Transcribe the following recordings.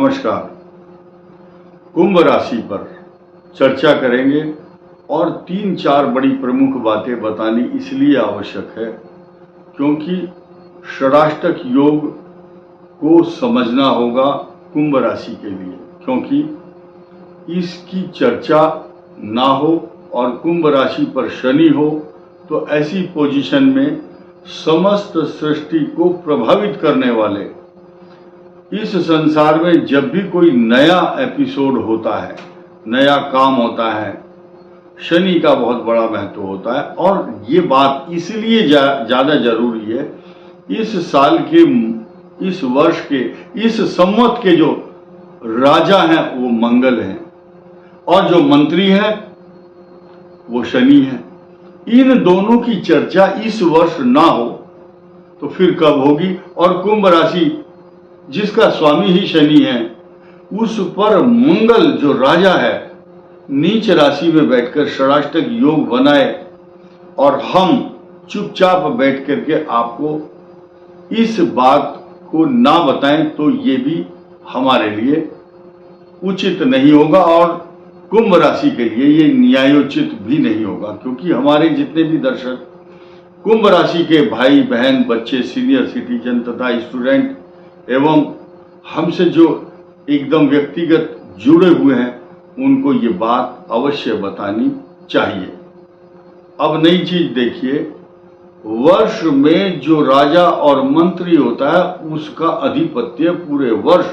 नमस्कार। कुंभ राशि पर चर्चा करेंगे और 3-4 बड़ी प्रमुख बातें बतानी इसलिए आवश्यक है क्योंकि षडाष्टक योग को समझना होगा कुंभ राशि के लिए, क्योंकि इसकी चर्चा ना हो और कुंभ राशि पर शनि हो तो ऐसी पोजीशन में समस्त सृष्टि को प्रभावित करने वाले इस संसार में जब भी कोई नया एपिसोड होता है, नया काम होता है, शनि का बहुत बड़ा महत्व होता है। और ये बात इसलिए ज़्यादा जरूरी है, इस साल के, इस वर्ष के, इस संवत के जो राजा हैं वो मंगल हैं और जो मंत्री हैं वो शनि हैं। इन दोनों की चर्चा इस वर्ष ना हो तो फिर कब होगी? और कुंभ राशि जिसका स्वामी ही शनि है, उस पर मंगल जो राजा है नीच राशि में बैठकर षडाष्टक योग बनाए और हम चुपचाप बैठ करके आपको इस बात को ना बताएं तो ये भी हमारे लिए उचित नहीं होगा और कुंभ राशि के लिए ये न्यायोचित भी नहीं होगा, क्योंकि हमारे जितने भी दर्शक कुंभ राशि के भाई बहन, बच्चे, सीनियर सिटीजन तथा स्टूडेंट एवं हमसे जो एकदम व्यक्तिगत जुड़े हुए हैं उनको ये बात अवश्य बतानी चाहिए। अब नई चीज देखिए, वर्ष में जो राजा और मंत्री होता है उसका अधिपत्य पूरे वर्ष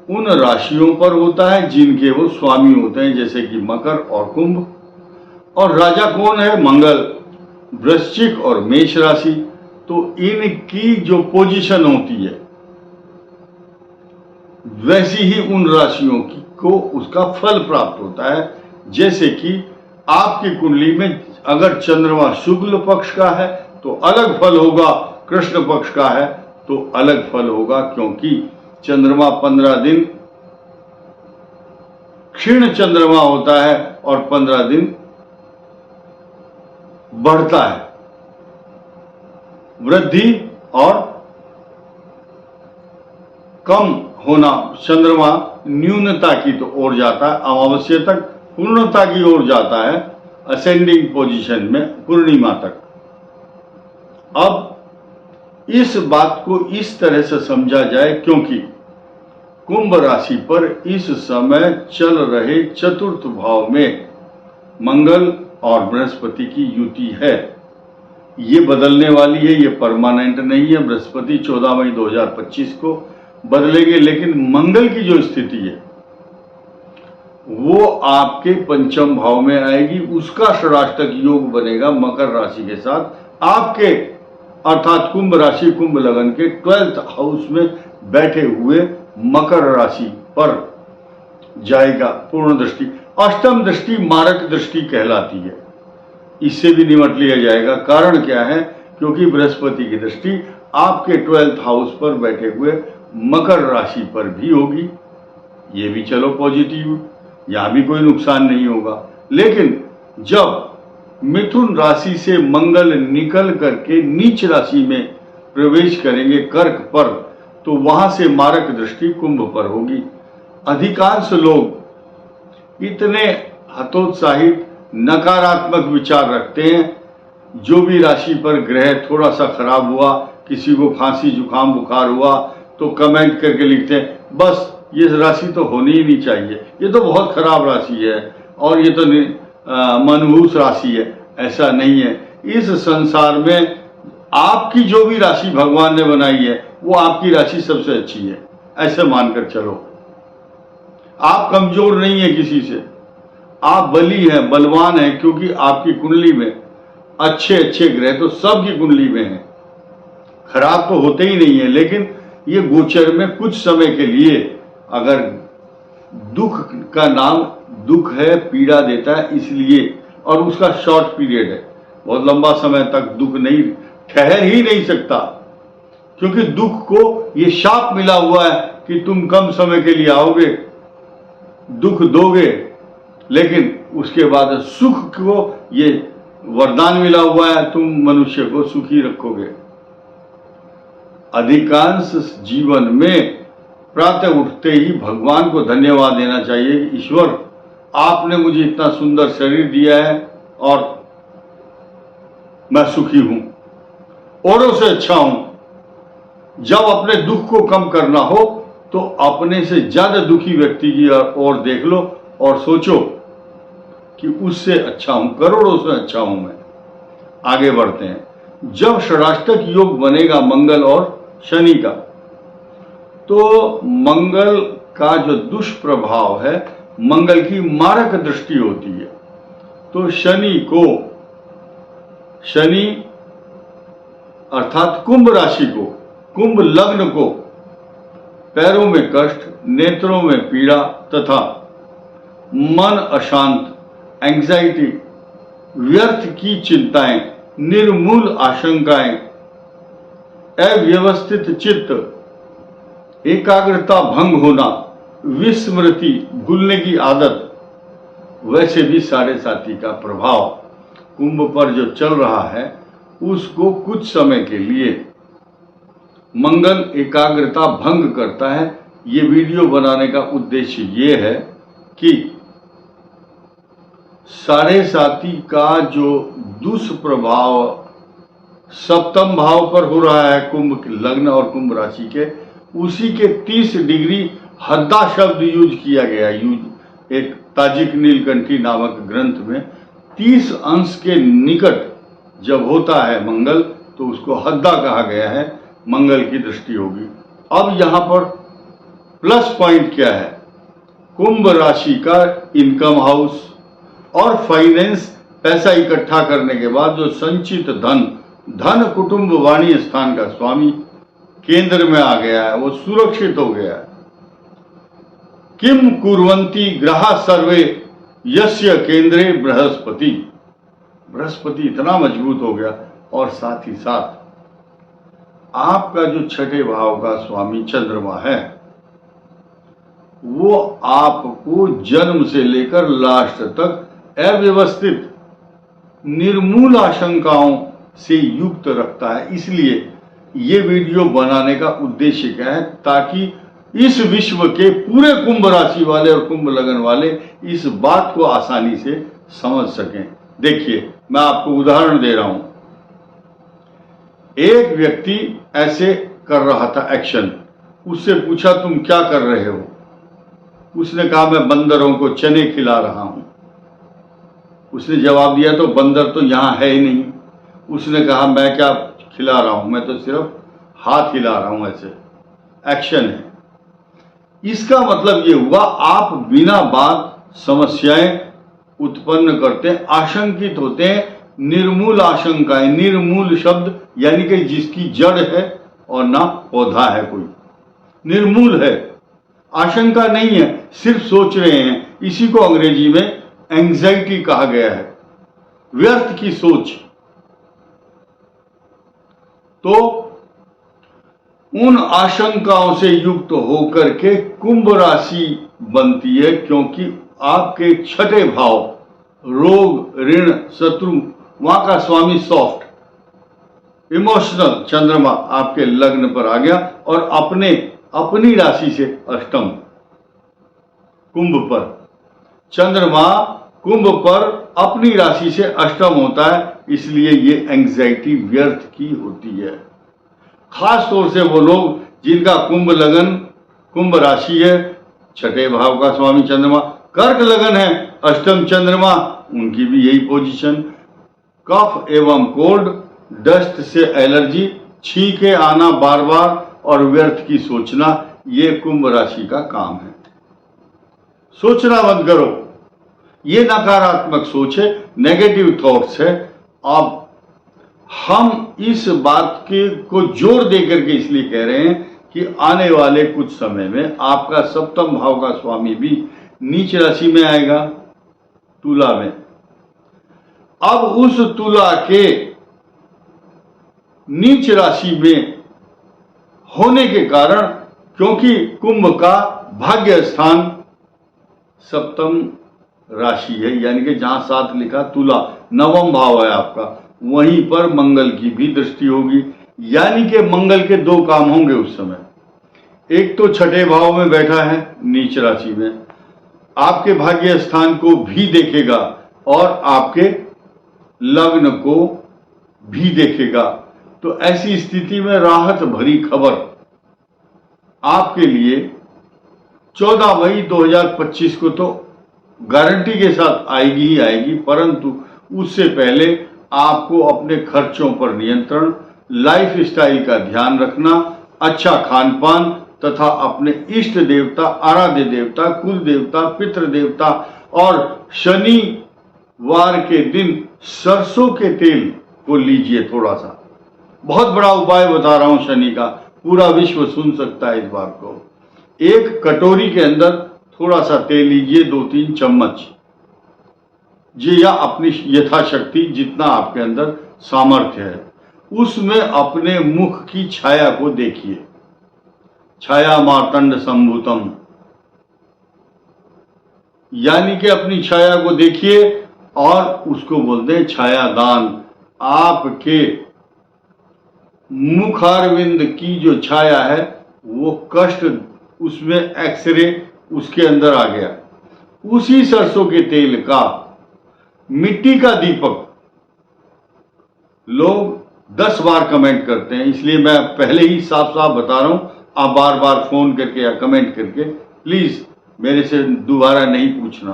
उन राशियों पर होता है जिनके वो स्वामी होते हैं, जैसे कि मकर और कुंभ। और राजा कौन है? मंगल, वृश्चिक और मेष राशि। तो इनकी जो पोजीशन होती है वैसी ही उन राशियों की को उसका फल प्राप्त होता है। जैसे कि आपकी कुंडली में अगर चंद्रमा शुक्ल पक्ष का है तो अलग फल होगा, कृष्ण पक्ष का है तो अलग फल होगा, क्योंकि चंद्रमा 15 दिन क्षीण चंद्रमा होता है और 15 दिन बढ़ता है। वृद्धि और कम होना, चंद्रमा न्यूनता की तो ओर जाता है, अमावस्या तक पूर्णता की ओर जाता है, असेंडिंग पोजीशन में पूर्णिमा तक। अब इस बात को इस तरह से समझा जाए क्योंकि कुंभ राशि पर इस समय चल रहे चतुर्थ भाव में मंगल और बृहस्पति की युति है। ये बदलने वाली है, ये परमानेंट नहीं है। बृहस्पति 14 मई 2025 को बदलेंगे, लेकिन मंगल की जो स्थिति है वो आपके पंचम भाव में आएगी। उसका षडाष्टक योग बनेगा मकर राशि के साथ आपके, अर्थात कुंभ राशि, कुंभ लगन के 12th हाउस में बैठे हुए मकर राशि पर जाएगा पूर्ण दृष्टि। अष्टम दृष्टि मारक दृष्टि कहलाती है, इससे भी निपट लिया जाएगा। कारण क्या है? क्योंकि बृहस्पति की दृष्टि आपके 12th हाउस पर बैठे हुए मकर राशि पर भी होगी। ये भी चलो पॉजिटिव, यहां भी कोई नुकसान नहीं होगा। लेकिन जब मिथुन राशि से मंगल निकल करके नीच राशि में प्रवेश करेंगे कर्क पर, तो वहां से मारक दृष्टि कुंभ पर होगी। अधिकांश लोग इतने हतोत्साहित नकारात्मक विचार रखते हैं, जो भी राशि पर ग्रह थोड़ा सा खराब हुआ, किसी को खांसी जुकाम बुखार हुआ तो कमेंट करके लिखते हैं बस ये राशि तो होनी ही नहीं चाहिए, ये तो बहुत खराब राशि है और ये तो मनहूस राशि है। ऐसा नहीं है। इस संसार में आपकी जो भी राशि भगवान ने बनाई है वो आपकी राशि सबसे अच्छी है, ऐसे मानकर चलो। आप कमजोर नहीं है किसी से, आप बली हैं, बलवान हैं, क्योंकि आपकी कुंडली में अच्छे अच्छे ग्रह तो सबकी कुंडली में हैं, खराब तो होते ही नहीं है। लेकिन ये गोचर में कुछ समय के लिए, अगर दुख का नाम दुख है, पीड़ा देता है इसलिए, और उसका शॉर्ट पीरियड है, बहुत लंबा समय तक दुख नहीं ठहर ही नहीं सकता, क्योंकि दुख को ये शाप मिला हुआ है कि तुम कम समय के लिए आओगे, दुख दोगे, लेकिन उसके बाद सुख को ये वरदान मिला हुआ है, तुम मनुष्य को सुखी रखोगे। अधिकांश जीवन में प्रातः उठते ही भगवान को धन्यवाद देना चाहिए कि ईश्वर आपने मुझे इतना सुंदर शरीर दिया है और मैं सुखी हूं, औरों से अच्छा हूं। जब अपने दुख को कम करना हो तो अपने से ज्यादा दुखी व्यक्ति की ओर देख लो और सोचो कि उससे अच्छा हूं, करोड़ों से अच्छा हूं मैं। आगे बढ़ते हैं। जब षडाष्टक योग बनेगा मंगल और शनि का, तो मंगल का जो दुष्प्रभाव है, मंगल की मारक दृष्टि होती है। तो शनि अर्थात कुंभ राशि को, कुंभ लग्न को पैरों में कष्ट, नेत्रों में पीड़ा तथा मन अशांत, एंग्जाइटी, व्यर्थ की चिंताएं, निर्मूल आशंकाएं, अव्यवस्थित चित्त, एकाग्रता भंग होना, विस्मृति, भूलने की आदत, वैसे भी 7.5 का प्रभाव कुंभ पर जो चल रहा है उसको कुछ समय के लिए मंगल एकाग्रता भंग करता है। ये वीडियो बनाने का उद्देश्य ये है कि 7.5 का जो दुष्प्रभाव सप्तम भाव पर हो रहा है कुंभ लग्न और कुंभ राशि के, उसी के 30 डिग्री हद्दा शब्द यूज किया गया। एक ताजिक नीलकंठी नामक ग्रंथ में 30 अंश के निकट जब होता है मंगल तो उसको हद्दा कहा गया है, मंगल की दृष्टि होगी। अब यहां पर प्लस पॉइंट क्या है? कुंभ राशि का इनकम हाउस और फाइनेंस, पैसा इकट्ठा करने के बाद जो संचित धन कुटुंब वाणी स्थान का स्वामी केंद्र में आ गया है, वो सुरक्षित हो गया है। किम कुर्वन्ति ग्रहा सर्वे यस्य केंद्रे बृहस्पति, बृहस्पति इतना मजबूत हो गया। और साथ ही साथ आपका जो 6ठे भाव का स्वामी चंद्रमा है, वो आपको जन्म से लेकर लास्ट तक अव्यवस्थित, निर्मूल आशंकाओं से युक्त रखता है। इसलिए ये वीडियो बनाने का उद्देश्य क्या है? ताकि इस विश्व के पूरे कुंभ राशि वाले और कुंभ लगन वाले इस बात को आसानी से समझ सकें। देखिए, मैं आपको उदाहरण दे रहा हूं। एक व्यक्ति ऐसे कर रहा था एक्शन, उससे पूछा तुम क्या कर रहे हो? उसने कहा मैं बंदरों को चने खिला रहा हूं। उसने जवाब दिया तो बंदर तो यहां है ही नहीं। उसने कहा मैं क्या खिला रहा हूं, मैं तो सिर्फ हाथ हिला रहा हूं। ऐसे एक्शन है। इसका मतलब ये हुआ आप बिना बात समस्याएं उत्पन्न करते हैं, आशंकित होते हैं। निर्मूल आशंकाएं, निर्मूल शब्द यानी कि जिसकी जड़ है और ना पौधा है, कोई निर्मूल है, आशंका नहीं है, सिर्फ सोच रहे हैं। इसी को अंग्रेजी में एंग्जाइटी कहा गया है, व्यर्थ की सोच। तो उन आशंकाओं से युक्त होकर के कुंभ राशि बनती है, क्योंकि आपके 6ठे भाव रोग, ऋण, शत्रु, वहां का स्वामी सॉफ्ट, इमोशनल चंद्रमा आपके लग्न पर आ गया और अपनी राशि से अष्टम कुंभ पर। चंद्रमा कुंभ पर अपनी राशि से अष्टम होता है, इसलिए ये एंग्जाइटी व्यर्थ की होती है। खास तौर से वो लोग जिनका कुंभ लगन, कुंभ राशि है, 6ठे भाव का स्वामी चंद्रमा, कर्क लगन है, अष्टम चंद्रमा, उनकी भी यही पोजीशन। कफ एवं कोल्ड, डस्ट से एलर्जी, छींके आना बार बार और व्यर्थ की सोचना, ये कुंभ राशि का काम है। सोचना बंद करो, ये नकारात्मक सोच है, नेगेटिव थॉट्स है। अब हम इस बात को जोर देकर के इसलिए कह रहे हैं कि आने वाले कुछ समय में आपका सप्तम भाव का स्वामी भी नीच राशि में आएगा, तुला में। अब उस तुला के नीच राशि में होने के कारण, क्योंकि कुंभ का भाग्य स्थान सप्तम राशि है, यानी कि जहां 7 लिखा तुला, नवम भाव है आपका, वहीं पर मंगल की भी दृष्टि होगी। यानी कि मंगल के 2 काम होंगे उस समय। एक तो छठे भाव में बैठा है नीच राशि में, आपके भाग्य स्थान को भी देखेगा और आपके लग्न को भी देखेगा। तो ऐसी स्थिति में राहत भरी खबर आपके लिए 14 मई 2025 को तो गारंटी के साथ आएगी ही आएगी, परंतु उससे पहले आपको अपने खर्चों पर नियंत्रण, लाइफ स्टाइल का ध्यान रखना, अच्छा खान पान तथा अपने इष्ट देवता, आराध्य देवता, कुल देवता, पितृ देवता और शनिवार के दिन सरसों के तेल को लीजिए थोड़ा सा। बहुत बड़ा उपाय बता रहा हूं शनि का, पूरा विश्व सुन सकता है इस बात को। एक कटोरी के अंदर थोड़ा सा तेल लीजिए, 2-3 चम्मच जी, या अपनी यथाशक्ति जितना आपके अंदर सामर्थ्य है, उसमें अपने मुख की छाया को देखिए। छाया मार्तंड संभूतम, यानी कि अपनी छाया को देखिए और उसको बोलते हैं छाया दान। आपके मुखारविंद की जो छाया है वो कष्ट, उसमें एक्सरे उसके अंदर आ गया। उसी सरसों के तेल का मिट्टी का दीपक, लोग 10 बार कमेंट करते हैं, इसलिए मैं पहले ही साफ साफ बता रहा हूं, आप बार बार फोन करके या कमेंट करके प्लीज मेरे से दोबारा नहीं पूछना।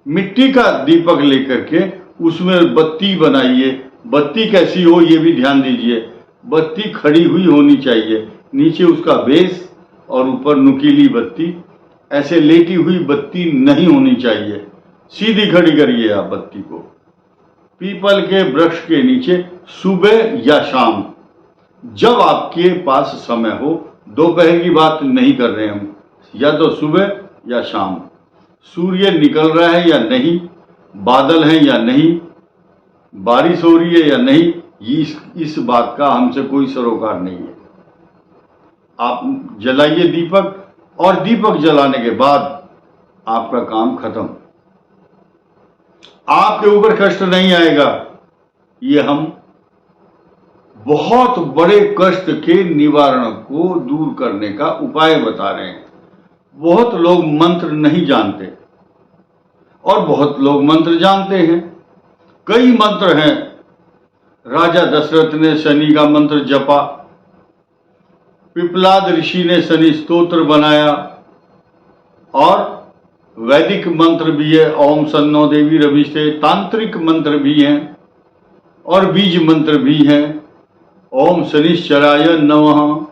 मिट्टी का दीपक लेकर के उसमें बत्ती बनाइए। बत्ती कैसी हो ये भी ध्यान दीजिए, बत्ती खड़ी हुई होनी चाहिए, नीचे उसका बेस और ऊपर नुकीली बत्ती, ऐसे लेटी हुई बत्ती नहीं होनी चाहिए। सीधी खड़ी करिए आप बत्ती को पीपल के वृक्ष के नीचे सुबह या शाम, जब आपके पास समय हो। दोपहर की बात नहीं कर रहे हम, या तो सुबह या शाम। सूर्य निकल रहा है या नहीं, बादल हैं या नहीं, बारिश हो रही है या नहीं, इस बात का हमसे कोई सरोकार नहीं है। आप जलाइए दीपक, और दीपक जलाने के बाद आपका काम खत्म, आपके ऊपर कष्ट नहीं आएगा। ये हम बहुत बड़े कष्ट के निवारण को दूर करने का उपाय बता रहे हैं। बहुत लोग मंत्र नहीं जानते और बहुत लोग मंत्र जानते हैं। कई मंत्र हैं। राजा दशरथ ने शनि का मंत्र जपा, पिपलाद ऋषि ने शनि स्तोत्र बनाया, और वैदिक मंत्र भी है, ओम सन्नो देवी रविष्टे। तांत्रिक मंत्र भी हैं और बीज मंत्र भी हैं, ओम शनिश्चराय नमः।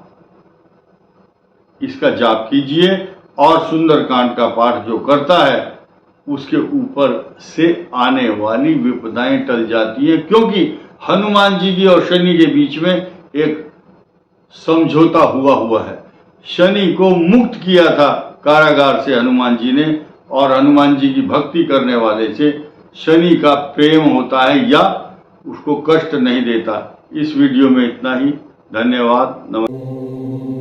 इसका जाप कीजिए और सुंदरकांड का पाठ जो करता है उसके ऊपर से आने वाली विपदाएं टल जाती हैं, क्योंकि हनुमान जी की और शनि के बीच में एक समझौता हुआ है। शनि को मुक्त किया था कारागार से हनुमान जी ने, और हनुमान जी की भक्ति करने वाले से शनि का प्रेम होता है या उसको कष्ट नहीं देता। इस वीडियो में इतना ही। धन्यवाद। नमस्कार।